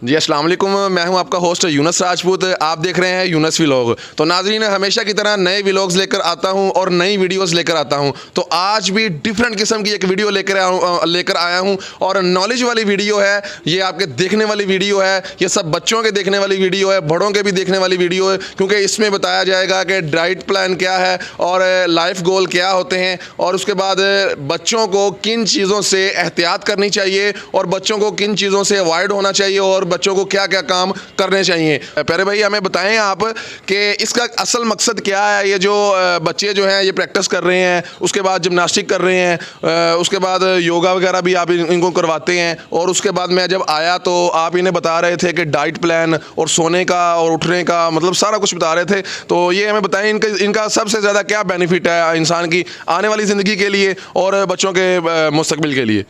जी अस्सलाम वालेकुम, मैं हूं आपका होस्ट यूनस राजपूत। आप देख रहे हैं यूनस व्लॉग। तो नाज़रीन, हमेशा की तरह नए व्लॉग्स लेकर आता हूं और नई वीडियोस लेकर आता हूं। तो आज भी डिफरेंट किस्म की एक वीडियो लेकर आया हूं और नॉलेज वाली वीडियो है। ये आपके देखने वाली वीडियो है, ये सब बच्चों के देखने वाली वीडियो है, बड़ों के भी देखने वाली वीडियो है, क्योंकि इसमें बताया जाएगा कि डाइट प्लान क्या है और लाइफ गोल क्या होते हैं, और उसके बाद बच्चों को किन चीज़ों से एहतियात करनी चाहिए और बच्चों को किन चीज़ों से अवॉइड होना चाहिए और बच्चों को क्या क्या काम करने चाहिए। प्यारे भाई, हमें बताएं आप कि इसका असल मकसद क्या है। ये जो बच्चे जो हैं ये प्रैक्टिस कर रहे हैं, उसके बाद जिम्नास्टिक कर रहे हैं, उसके बाद योगा वगैरह भी आप इनको करवाते हैं, और उसके बाद मैं जब आया तो आप इन्हें बता रहे थे कि डाइट प्लान और सोने का और उठने का मतलब सारा कुछ बता रहे थे। तो ये हमें बताएं इनका सबसे ज़्यादा क्या बेनिफिट है इंसान की आने वाली ज़िंदगी के लिए और बच्चों के मुस्तकबिल के लिए।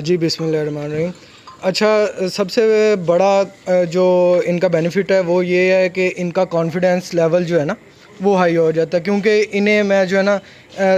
जी बिस्मिल्लाहिर्रहमानिर्रहीम। अच्छा, सबसे बड़ा जो इनका बेनिफिट है वो ये है कि इनका कॉन्फिडेंस लेवल जो है ना वो हाई हो जाता है, क्योंकि इन्हें मैं जो है ना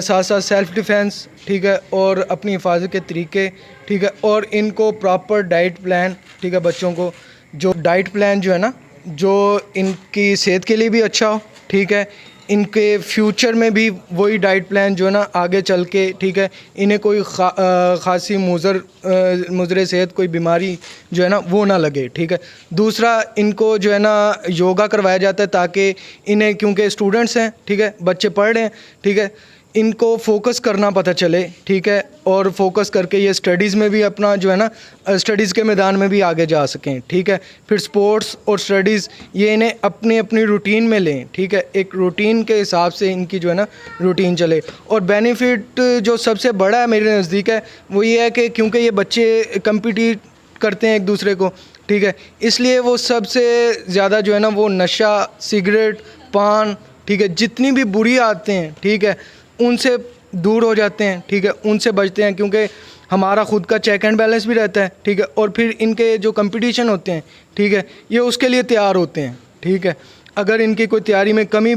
साथ साथ सेल्फ़ डिफेंस, ठीक है, और अपनी हिफाजत के तरीके, ठीक है, और इनको प्रॉपर डाइट प्लान, ठीक है, बच्चों को जो डाइट प्लान जो है ना जो इनकी सेहत के लिए भी अच्छा हो, ठीक है, इनके फ्यूचर में भी वही डाइट प्लान जो है ना आगे चल के, ठीक है, इन्हें कोई खासी मुज़र सेहत कोई बीमारी जो है ना वो ना लगे, ठीक है। दूसरा, इनको जो है ना योगा करवाया जाता है ताकि इन्हें, क्योंकि स्टूडेंट्स हैं, ठीक है, बच्चे पढ़ रहे हैं, ठीक है, इनको फोकस करना पता चले, ठीक है, और फोकस करके ये स्टडीज़ में भी अपना जो है ना स्टडीज़ के मैदान में भी आगे जा सकें, ठीक है। फिर स्पोर्ट्स और स्टडीज़ ये इन्हें अपनी अपनी रूटीन में लें, ठीक है, एक रूटीन के हिसाब से इनकी जो है ना रूटीन चले। और बेनिफिट जो सबसे बड़ा है मेरे नज़दीक है वो ये है कि क्योंकि ये बच्चे कम्पिटिट करते हैं एक दूसरे को, ठीक है, इसलिए वो सबसे ज़्यादा जो है ना वो नशा, सिगरेट, पान, ठीक है, जितनी भी बुरी आदतें हैं, ठीक है, उनसे दूर हो जाते हैं, ठीक है, उनसे बचते हैं, क्योंकि हमारा ख़ुद का चेक एंड बैलेंस भी रहता है, ठीक है, और फिर इनके जो कंपटीशन होते हैं, ठीक है, ये उसके लिए तैयार होते हैं, ठीक है। अगर इनकी कोई तैयारी में कमी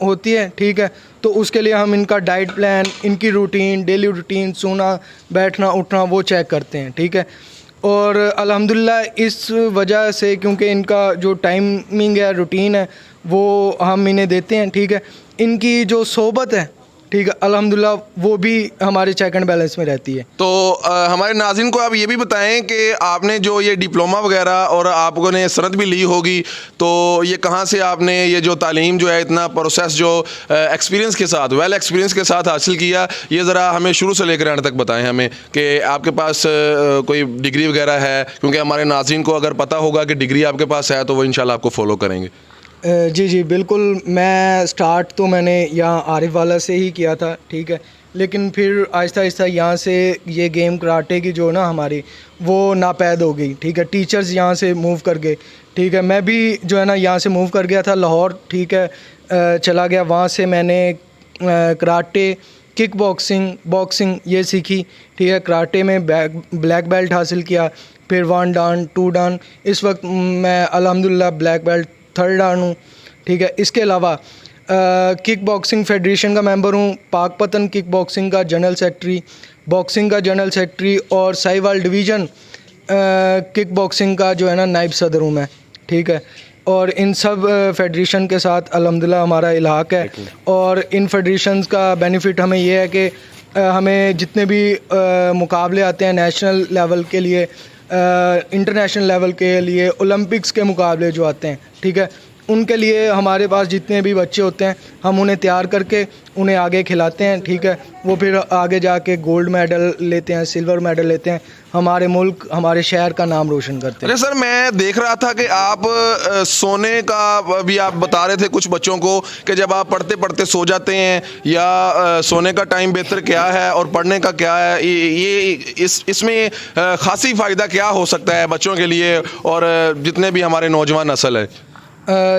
होती है, ठीक है, तो उसके लिए हम इनका डाइट प्लान, इनकी रूटीन, डेली रूटीन, सोना, बैठना, उठना वो चेक करते हैं, ठीक है। और अल्हम्दुलिल्लाह इस वजह से, क्योंकि इनका जो टाइमिंग है, रूटीन है, वो हम इन्हें देते हैं, ठीक है, इनकी जो सोबत है, ठीक है, अल्हम्दुलिल्लाह वो भी हमारे चेक एंड बैलेंस में रहती है। तो हमारे नाज़रीन को आप ये भी बताएं कि आपने जो ये डिप्लोमा वगैरह और आपको ने सनद भी ली होगी, तो ये कहाँ से आपने ये जो तालीम जो है इतना प्रोसेस जो एक्सपीरियंस के साथ, वेल एक्सपीरियंस के साथ हासिल किया, ये ज़रा हमें शुरू से लेकर एंड तक बताएं हमें कि आपके पास कोई डिग्री वगैरह है, क्योंकि हमारे नाज़रीन को अगर पता होगा कि डिग्री आपके पास है तो वो इंशाल्लाह आपको फॉलो करेंगे। जी जी बिल्कुल। मैं स्टार्ट तो मैंने यहाँ आरिफ वाला से ही किया था, ठीक है, लेकिन फिर आहिस्ता आहिस्ता यहाँ से ये गेम कराटे की जो ना हमारी वो नापैद हो गई, ठीक है, टीचर्स यहाँ से मूव कर गए, ठीक है। मैं भी जो है ना यहाँ से मूव कर गया था लाहौर, ठीक है, चला गया। वहाँ से मैंने कराटे, किक बॉक्सिंग ये सीखी, ठीक है, कराटे में ब्लैक बेल्ट हासिल किया, फिर 1 डान 2 डान, इस वक्त मैं अल्हम्दुलिल्लाह ब्लैक बेल्ट 3rd डान हूँ, ठीक है। इसके अलावा किक बॉक्सिंग फेडरेशन का मेंबर हूँ, पाकपतन किक बॉक्सिंग का जनरल सेक्रेटरी, बॉक्सिंग का जनरल सेक्रेटरी, और साहिवाल डिवीज़न किक बॉक्सिंग का जो है ना नायब सदर हूँ मैं, ठीक है। और इन सब फेडरेशन के साथ अल्हम्दुलिल्लाह हमारा इलाक़ है, और इन फेडरेशंस का बेनिफिट हमें ये है कि हमें जितने भी मुकाबले आते हैं नेशनल लेवल के लिए, इंटरनेशनल लेवल के लिए, ओलंपिक्स के मुकाबले जो आते हैं, ठीक है, उनके लिए हमारे पास जितने भी बच्चे होते हैं हम उन्हें तैयार करके उन्हें आगे खिलाते हैं, ठीक है। वो फिर आगे जाके गोल्ड मेडल लेते हैं, सिल्वर मेडल लेते हैं, हमारे मुल्क, हमारे शहर का नाम रोशन करते हैं। अरे सर, मैं देख रहा था कि आप सोने का भी आप बता रहे थे कुछ बच्चों को कि जब आप पढ़ते पढ़ते सो जाते हैं, या सोने का टाइम बेहतर क्या है और पढ़ने का क्या है, ये इसमें खासी फ़ायदा क्या हो सकता है बच्चों के लिए और जितने भी हमारे नौजवान नस्ल है।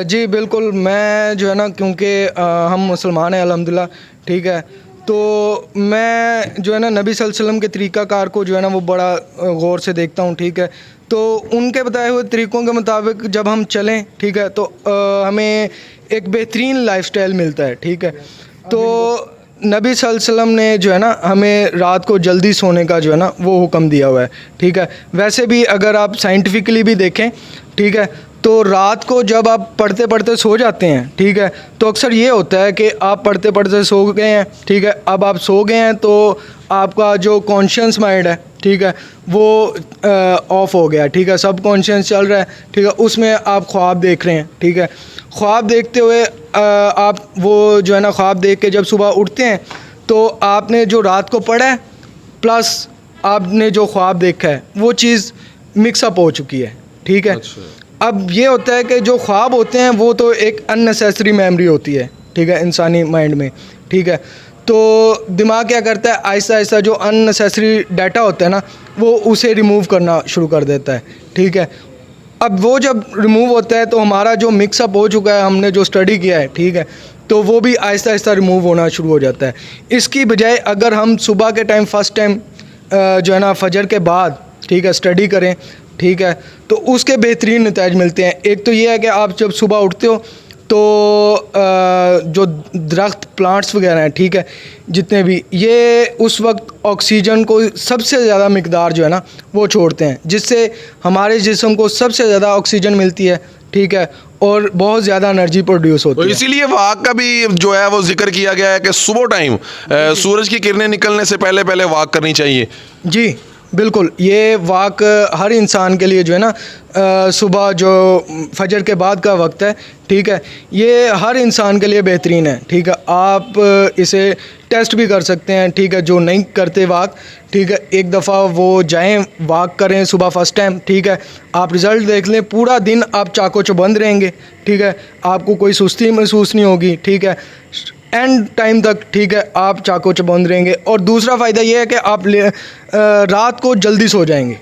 जी बिल्कुल। मैं जो है ना, क्योंकि हम मुसलमान हैं अल्हम्दुलिल्लाह, ठीक है, तो मैं जो है ना नबी सल्लल्लाहु अलैहि वसल्लम के तरीक़ाकार को जो है ना वो बड़ा गौर से देखता हूँ, ठीक है। तो उनके बताए हुए तरीक़ों के मुताबिक जब हम चलें, ठीक है, तो हमें एक बेहतरीन लाइफस्टाइल मिलता है, ठीक है। तो नबी सल्लल्लाहु अलैहि वसल्लम ने जो है ना हमें रात को जल्दी सोने का जो है ना वो हुक्म दिया हुआ है, ठीक है। वैसे भी अगर आप साइंटिफिकली भी देखें, ठीक है, तो रात को जब आप पढ़ते पढ़ते सो जाते हैं, ठीक है, तो अक्सर ये होता है कि आप पढ़ते पढ़ते सो गए हैं, ठीक है, अब आप सो गए हैं तो आपका जो कॉन्शियस माइंड है, ठीक है, वो ऑफ हो गया, ठीक है, सब कॉन्शियस चल रहा है, ठीक है, उसमें आप ख्वाब देख रहे हैं, ठीक है। ख्वाब देखते हुए आप वो जो है ना ख्वाब देख के जब सुबह उठते हैं तो आपने जो रात को पढ़ा है प्लस आपने जो ख्वाब देखा है वो चीज़ मिक्सअप हो चुकी है, ठीक है। अब ये होता है कि जो ख्वाब होते हैं वो तो एक अननेसेसरी मेमोरी होती है, ठीक है, इंसानी माइंड में, ठीक है। तो दिमाग क्या करता है, आहिस्ता आहिस्ता जो अननेसेसरी डाटा होता है ना वो उसे रिमूव करना शुरू कर देता है, ठीक है। अब वो जब रिमूव होता है तो हमारा जो मिक्सअप हो चुका है, हमने जो स्टडी किया है, ठीक है, तो वो भी आहिस्ता आहिस्ता रिमूव होना शुरू हो जाता है। इसकी बजाय अगर हम सुबह के टाइम फर्स्ट टाइम जो है ना फजर के बाद, ठीक है, स्टडी करें, ठीक है, तो उसके बेहतरीन नतीजे मिलते हैं। एक तो ये है कि आप जब सुबह उठते हो तो जो दरख्त प्लांट्स वगैरह हैं, ठीक है, जितने भी ये उस वक्त ऑक्सीजन को सबसे ज़्यादा मिकदार जो है ना वो छोड़ते हैं, जिससे हमारे जिस्म को सबसे ज़्यादा ऑक्सीजन मिलती है, ठीक है, और बहुत ज़्यादा एनर्जी प्रोड्यूस होती है। इसीलिए वॉक का भी जो है वो जिक्र किया गया है कि सुबह टाइम सूरज की किरणें निकलने से पहले पहले वॉक करनी चाहिए। जी बिल्कुल, ये वॉक हर इंसान के लिए जो है ना सुबह जो फजर के बाद का वक्त है, ठीक है, ये हर इंसान के लिए बेहतरीन है, ठीक है। आप इसे टेस्ट भी कर सकते हैं, ठीक है, जो नहीं करते वॉक, ठीक है, एक दफ़ा वो जाएं वॉक करें सुबह फर्स्ट टाइम, ठीक है, आप रिज़ल्ट देख लें, पूरा दिन आप चाको चौबंद रहेंगे, ठीक है, आपको कोई सुस्ती महसूस नहीं होगी, ठीक है, एंड टाइम तक, ठीक है, आप चाको चौबंद रहेंगे। और दूसरा फ़ायदा ये है कि आप रात को जल्दी सो जाएंगे,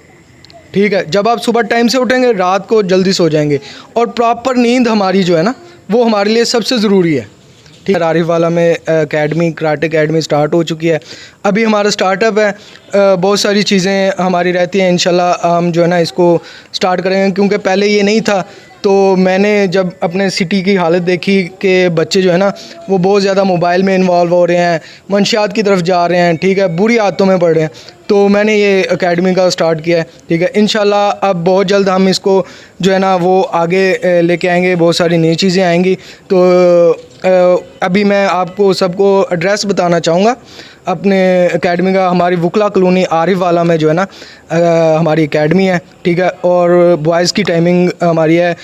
ठीक है, जब आप सुबह टाइम से उठेंगे रात को जल्दी सो जाएंगे। और प्रॉपर नींद हमारी जो है ना वो हमारे लिए सबसे ज़रूरी है, ठीक है। आरिफ वाला में एकेडमी, कराटे एकेडमी स्टार्ट हो चुकी है, अभी हमारा स्टार्टअप है, बहुत सारी चीज़ें हमारी रहती हैं, इंशाल्लाह हम जो है ना इसको स्टार्ट करेंगे, क्योंकि पहले ये नहीं था। तो मैंने जब अपने सिटी की हालत देखी कि बच्चे जो है ना वो बहुत ज़्यादा मोबाइल में इन्वॉल्व हो रहे हैं, मंशियात की तरफ जा रहे हैं, ठीक है, बुरी आदतों में पड़ रहे हैं, तो मैंने ये एकेडमी का स्टार्ट किया है, ठीक है। इंशाल्लाह अब बहुत जल्द हम इसको जो है ना वो आगे लेके आएंगे, बहुत सारी नई चीज़ें आएंगी। तो अभी मैं आपको सबको एड्रेस बताना चाहूँगा अपने एकेडमी का। हमारी वुकला कॉलोनी आरिफ वाला में जो है ना हमारी एकेडमी है, ठीक है, और बॉयज़ की टाइमिंग हमारी है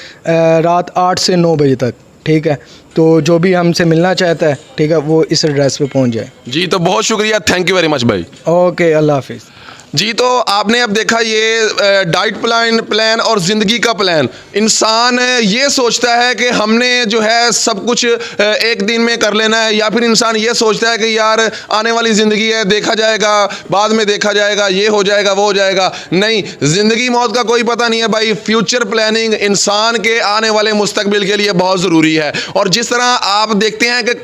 रात 8 से 9 बजे तक, ठीक है। तो जो भी हमसे मिलना चाहता है, ठीक है, वो इस एड्रेस पे पहुंच जाए। जी तो बहुत शुक्रिया, थैंक यू वेरी मच भाई। ओके, अल्लाह हाफिज़। जी तो आपने अब देखा ये डाइट प्लान और ज़िंदगी का प्लान। इंसान ये सोचता है कि हमने जो है सब कुछ एक दिन में कर लेना है, या फिर इंसान ये सोचता है कि यार आने वाली ज़िंदगी है, देखा जाएगा, बाद में देखा जाएगा, ये हो जाएगा वो हो जाएगा। नहीं, ज़िंदगी मौत का कोई पता नहीं है भाई। फ्यूचर प्लानिंग इंसान के आने वाले मुस्तकबिल के लिए बहुत ज़रूरी है। और जिस तरह आप देखते हैं कि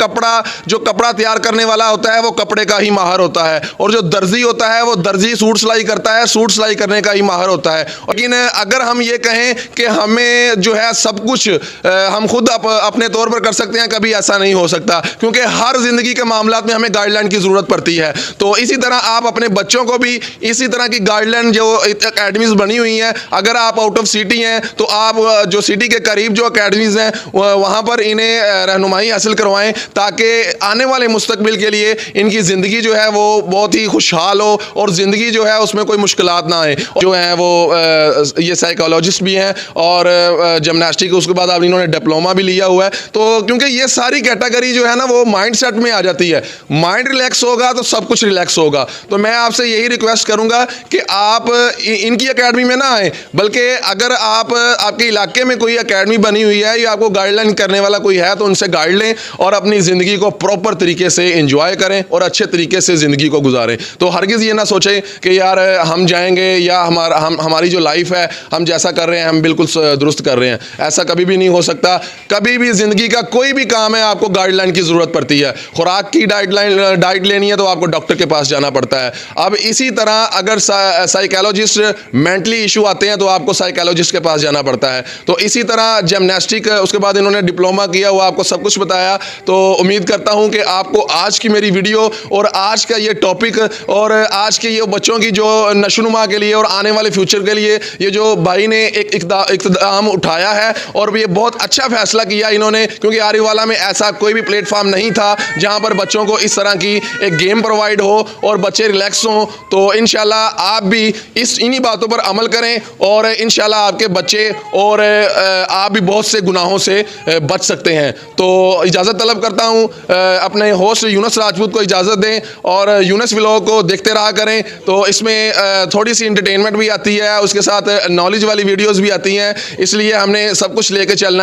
जो कपड़ा तैयार करने वाला होता है वो कपड़े का ही माहर होता है, और जो दर्जी होता है वो दर्जी सूट सिलाई करता है, सूट सिलाई करने का ही माहर होता है। लेकिन अगर हम ये कहें कि हमें जो है सब कुछ हम खुद अपने तौर पर कर सकते हैं, कभी ऐसा नहीं हो सकता, क्योंकि हर जिंदगी के मामलात में हमें गाइडलाइन की ज़रूरत पड़ती है। तो इसी तरह आप अपने बच्चों को भी इसी तरह की गाइडलाइन, जो अकेडमीज बनी हुई हैं, अगर आप आउट ऑफ सिटी हैं तो आप जो सिटी के करीब जो अकेडमीज हैं वहाँ पर इन्हें रहनुमाई हासिल करवाएं, ताकि आने वाले मुस्तकबिल के लिए इनकी ज़िंदगी जो है वो बहुत ही खुशहाल हो, और ज़िंदगी जो है उसमें कोई मुश्किलात ना आए। जो हैं वो ये साइकोलॉजिस्ट भी हैं और जिमनास्टिक, उसके बाद अब इन्होंने डिप्लोमा भी लिया हुआ है। तो क्योंकि ये सारी कैटेगरी जो है ना वो माइंड सेट में आ जाती है, माइंड रिलैक्स होगा तो सब कुछ रिलैक्स होगा। तो मैं आपसे यही रिक्वेस्ट करूंगा कि आप इनकी एकेडमी में ना आए, बल्कि अगर आपके इलाके में कोई एकेडमी बनी हुई है या आपको गाइडलाइन करने वाला कोई है तो उनसे गाइड लें और अपनी ज़िंदगी को प्रॉपर तरीके से एंजॉय करें और अच्छे तरीके से ज़िंदगी को गुजारें। तो हरगिज़ ये ना सोचें कि यार हम जाएंगे या हमारी जो लाइफ है हम जैसा कर रहे हैं हम बिल्कुल दुरुस्त कर रहे हैं, ऐसा कभी भी नहीं हो सकता। कभी भी ज़िंदगी का कोई भी काम है आपको गाइडलाइन की ज़रूरत पड़ती है। खुराक की डाइट लेनी है तो आपको डॉक्टर के पास जाना पड़ता है। अब इसी तरह अगर साइकोलॉजिस्ट मेंटली इशू आते हैं तो आपको साइकोलॉजिस्ट के पास जाना पड़ता है। तो इसी तरह जिमनास्टिक, उसके बाद इन्होंने डिप्लोमा किया, वो आपको सब कुछ बताया। तो उम्मीद करता हूँ कि आपको आज की मेरी वीडियो और आज का ये टॉपिक और आज के ये बच्चों की जो नशोनुमा के लिए और आने वाले फ्यूचर के लिए ये जो भाई ने एक इक़दाम उठाया है और ये बहुत अच्छा फैसला किया इन्होंने, क्योंकि आरीवाला में ऐसा कोई भी प्लेटफॉर्म नहीं था जहां पर बच्चों को इस तरह की एक गेम प्रोवाइड हो और बच्चे रिलैक्स हों। तो इंशाल्लाह आप भी इन्हीं बातों पर अमल करें और इंशाल्लाह आपके बच्चे और आप भी बहुत से गुनाहों से बच सकते हैं। तो इजाज़त तलब करता हूं, अपने होस्ट यूनुस राजपूत को इजाज़त दें और यूनुस व्लॉग को देखते रहा करें। तो इसमें थोड़ी सी इंटरटेनमेंट भी आती है, उसके साथ नॉलेज वाली वीडियोज़ भी आती हैं, इसलिए हमने सब कुछ लेके चलना है।